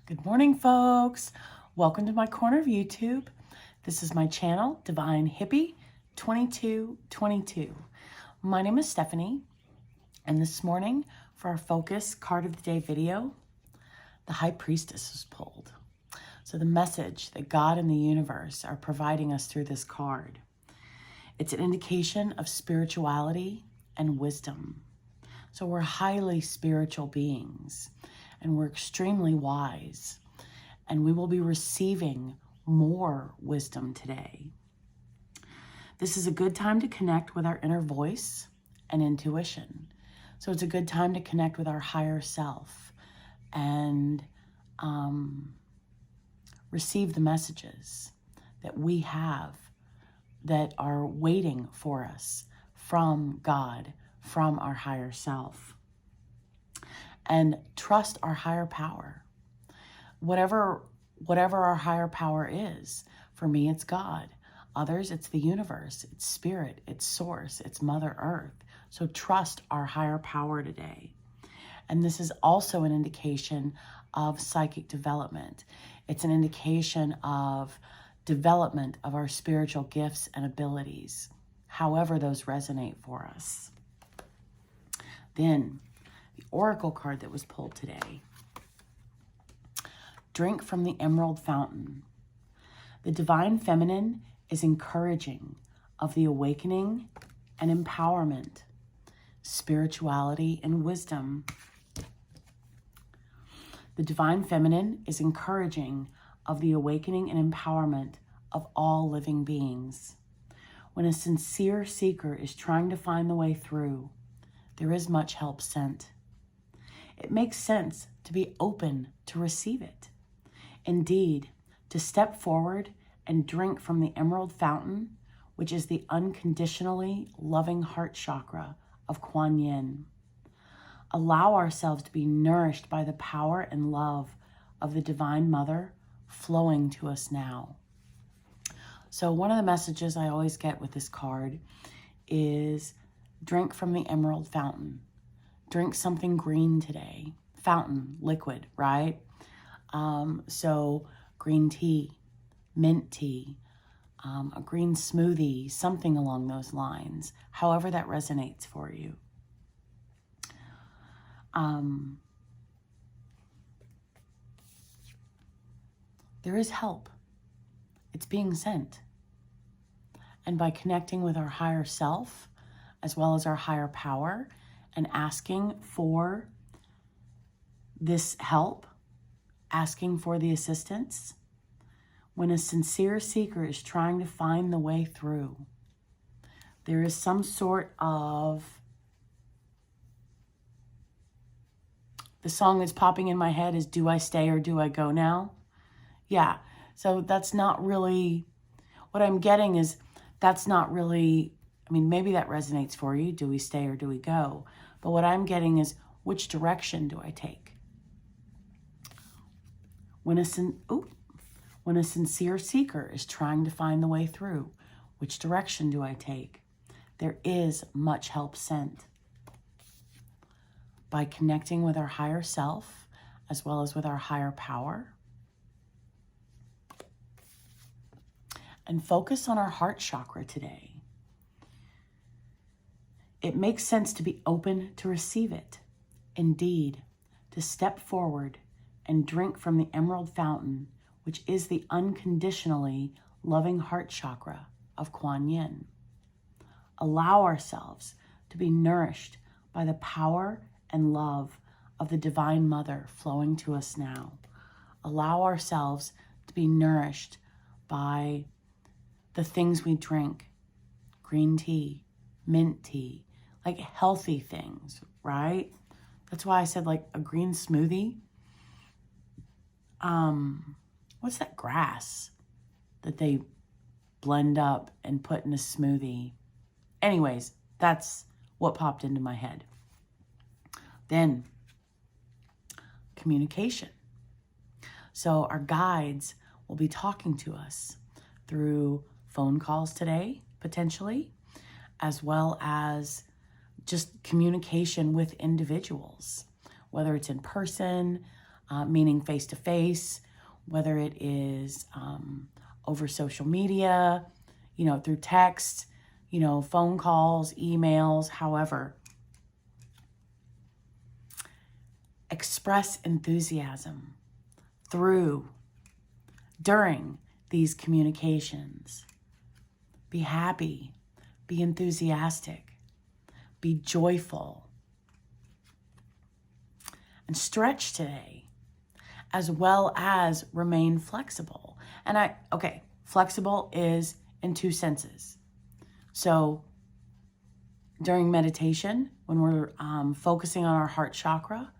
Good morning, folks. Welcome to my corner of YouTube. This is my channel, Divine Hippie 2222. My name is Stephanie, and this morning for our focus card of the day video, the High Priestess was pulled. So the message that God and the universe are providing us through this card, it's an indication of spirituality and wisdom. So we're highly spiritual beings, and we're extremely wise, and we will be receiving more wisdom today. This is a good time to connect with our inner voice and intuition. So it's a good time to connect with our higher self and receive the messages that we have that are waiting for us from God, from our higher self. And trust our higher power. Whatever our higher power is. For me, it's God. Others, it's the universe, it's spirit, it's source, it's Mother Earth. So trust our higher power today. And this is also an indication of psychic development. It's an indication of development of our spiritual gifts and abilities, however those resonate for us. Then, the oracle card that was pulled today. Drink from the emerald fountain. The divine feminine is encouraging of the awakening and empowerment, spirituality and wisdom. The divine feminine is encouraging of the awakening and empowerment of all living beings. When a sincere seeker is trying to find the way through, there is much help sent. It makes sense to be open to receive it. Indeed, to step forward and drink from the emerald fountain, which is the unconditionally loving heart chakra of Kuan Yin. Allow ourselves to be nourished by the power and love of the Divine Mother flowing to us now. So one of the messages I always get with this card is drink from the emerald fountain. Drink something green today. Fountain, liquid, right? So green tea, mint tea, a green smoothie, something along those lines, however that resonates for you. There is help. It's being sent. And by connecting with our higher self, as well as our higher power, and asking for this help, asking for the assistance, when a sincere seeker is trying to find the way through, there is some sort of, the song that's popping in my head is Do I Stay or Do I Go Now? Yeah, so that's not really, what I'm getting is that's not really, I mean, maybe that resonates for you. Do we stay or do we go? But what I'm getting is, which direction do I take? When a sincere seeker is trying to find the way through, which direction do I take? There is much help sent. By connecting with our higher self, as well as with our higher power, and focus on our heart chakra today. It makes sense to be open to receive it. Indeed, to step forward and drink from the emerald fountain, which is the unconditionally loving heart chakra of Kuan Yin. Allow ourselves to be nourished by the power and love of the Divine Mother flowing to us now. Allow ourselves to be nourished by the things we drink, green tea, mint tea, like healthy things, right? That's why I said like a green smoothie. What's that grass that they blend up and put in a smoothie? Anyways, that's what popped into my head. Then, communication. So our guides will be talking to us through phone calls today, potentially, as well as just communication with individuals, whether it's in person, meaning face-to-face, whether it is over social media, through text, phone calls, emails, however. Express enthusiasm during these communications. Be happy, be enthusiastic, be joyful, and stretch today, as well as remain flexible. And flexible is in two senses. So during meditation, when we're focusing on our heart chakra,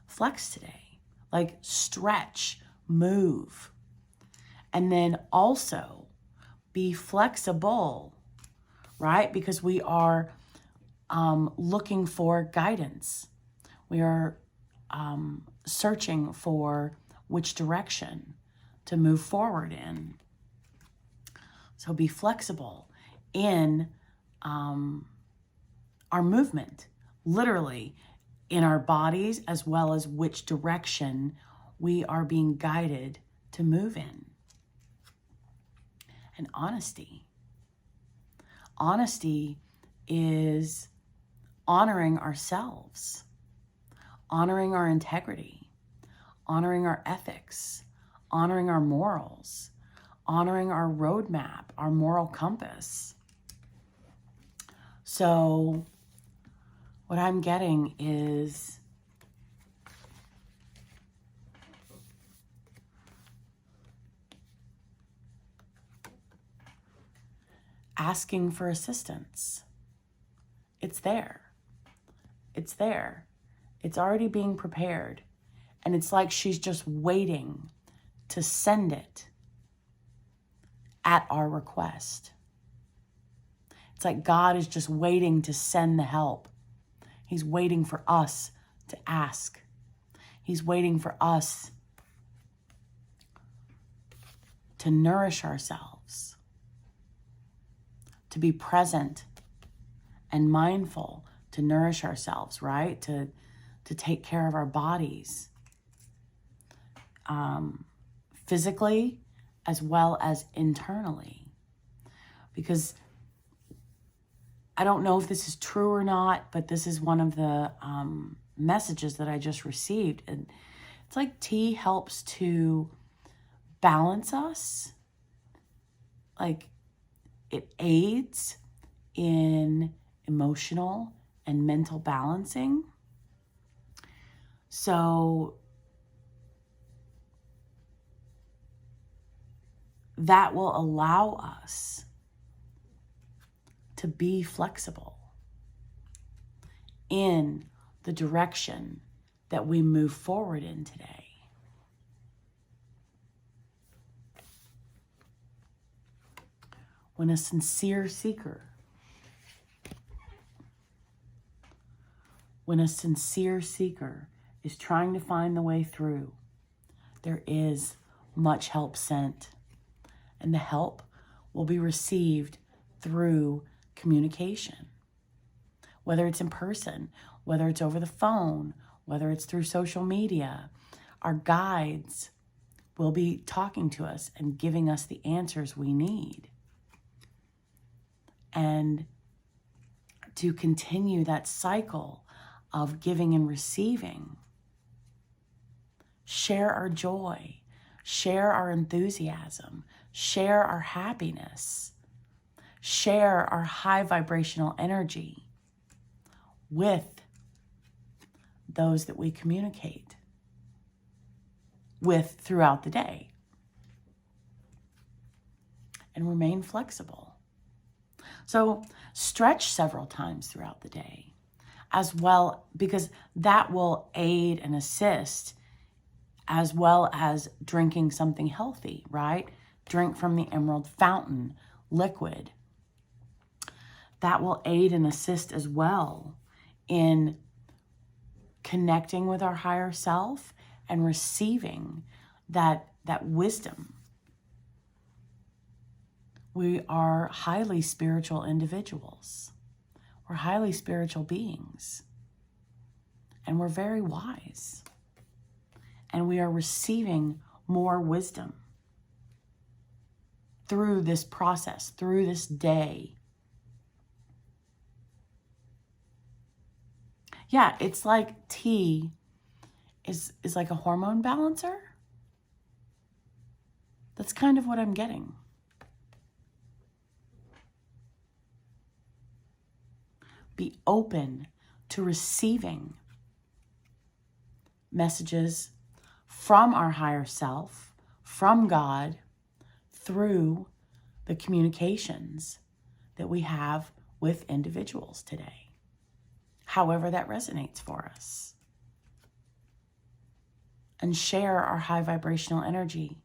flex today, like stretch, move. And then also be flexible, right? Because we are looking for guidance. We are searching for which direction to move forward in. So be flexible in our movement, literally in our bodies, as well as which direction we are being guided to move in. And honesty. Honesty is honoring ourselves, honoring our integrity, honoring our ethics, honoring our morals, honoring our roadmap, our moral compass. So what I'm getting is asking for assistance. It's there. It's there. It's already being prepared. And it's like she's just waiting to send it at our request. It's like God is just waiting to send the help. He's waiting for us to ask. He's waiting for us to nourish ourselves, to be present and mindful, to nourish ourselves, right? To take care of our bodies, physically as well as internally. Because I don't know if this is true or not, but this is one of the messages that I just received. And it's like tea helps to balance us. Like it aids in emotional and mental balancing. So that will allow us to be flexible in the direction that we move forward in today. When a sincere seeker is trying to find the way through, there is much help sent, and the help will be received through communication, whether it's in person, whether it's over the phone, whether it's through social media. Our guides will be talking to us and giving us the answers we need. And to continue that cycle of giving and receiving, share our joy, share our enthusiasm, share our happiness, share our high vibrational energy with those that we communicate with throughout the day. And remain flexible. So stretch several times throughout the day as well, because that will aid and assist, as well as drinking something healthy, right? Drink from the Emerald Fountain liquid. That will aid and assist as well in connecting with our higher self and receiving that wisdom. We are highly spiritual individuals. We're highly spiritual beings. And we're very wise. and we are receiving more wisdom through this process, through this day. Yeah, it's like tea is like a hormone balancer. That's kind of what I'm getting. Be open to receiving messages from our higher self, from God, through the communications that we have with individuals today, however that resonates for us. And share our high vibrational energy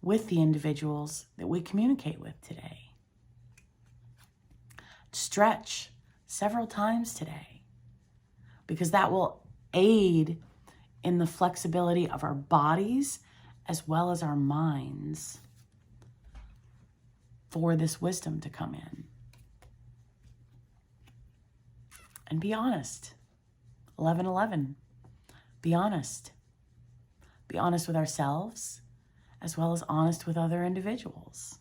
with the individuals that we communicate with today. Stretch several times today, because that will aid in the flexibility of our bodies as well as our minds for this wisdom to come in. And be honest. 11:11. Be honest. Be honest with ourselves as well as honest with other individuals.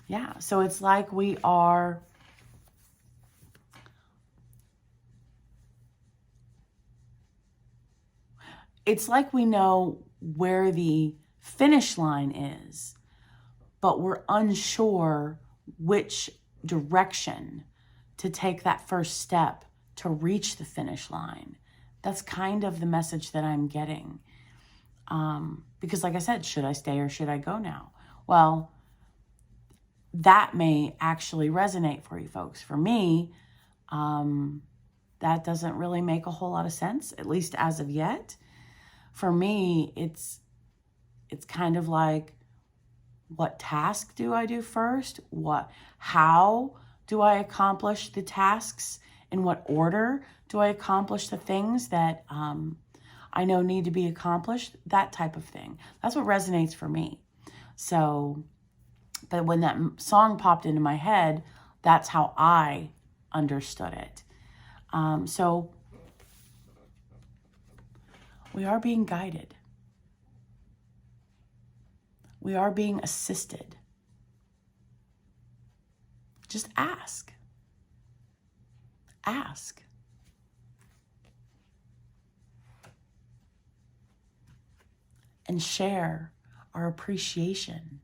Yeah, so it's like we are it's like we know where the finish line is, but we're unsure which direction to take that first step to reach the finish line. That's kind of the message that I'm getting. Because like I said, should I stay or should I go now? Well, that may actually resonate for you folks. For me, that doesn't really make a whole lot of sense, at least as of yet. For me, it's kind of like, what task do I do first? How do I accomplish the tasks? In what order do I accomplish the things that I know need to be accomplished? That type of thing. That's what resonates for me. So, but when that song popped into my head, that's how I understood it. So we are being guided. We are being assisted. Just ask. Ask. And share our appreciation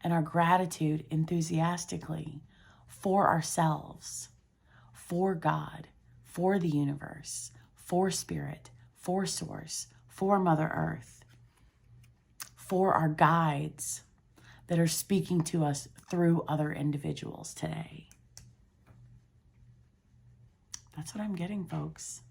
and our gratitude enthusiastically for ourselves, for God, for the universe, for Spirit, for Source, for Mother Earth, for our guides that are speaking to us through other individuals today. That's what I'm getting, folks.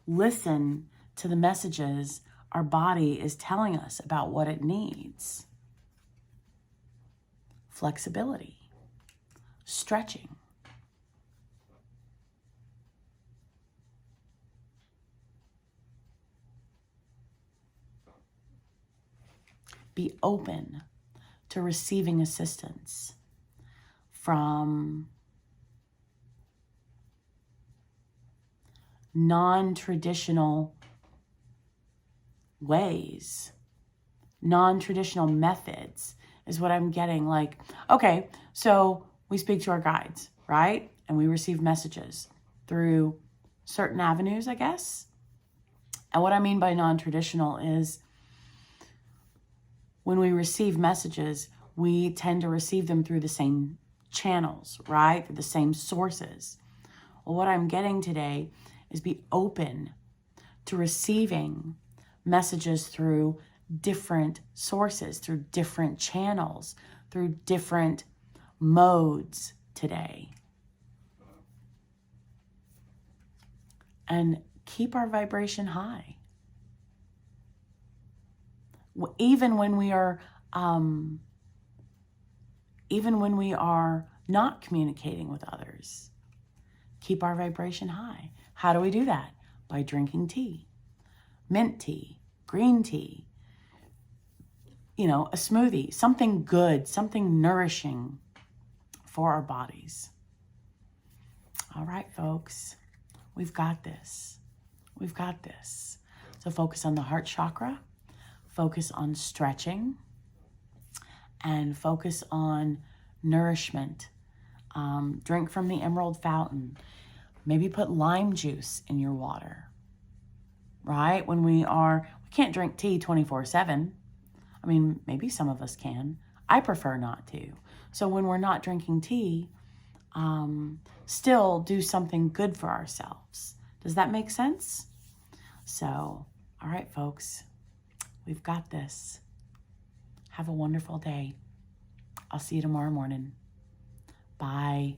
Listen to the messages our body is telling us about what it needs. Flexibility, stretching. Be open to receiving assistance from non-traditional ways, non-traditional methods is what I'm getting. Like, okay, so we speak to our guides, right? And we receive messages through certain avenues, I guess. And what I mean by non-traditional is when we receive messages, we tend to receive them through the same channels, right? Through the same sources. Well, what I'm getting today is be open to receiving messages through different sources, through different channels, through different modes today. And keep our vibration high. Even when we are not communicating with others, keep our vibration high. How do we do that? By drinking tea, mint tea, green tea, a smoothie, something good, something nourishing for our bodies. All right, folks, we've got this. We've got this. So focus on the heart chakra, focus on stretching, and focus on nourishment. Drink from the emerald fountain. Maybe put lime juice in your water, right? We can't drink tea 24/7. I mean, maybe some of us can. I prefer not to. So when we're not drinking tea, still do something good for ourselves. Does that make sense? So, all right, folks, we've got this. Have a wonderful day. I'll see you tomorrow morning. Bye.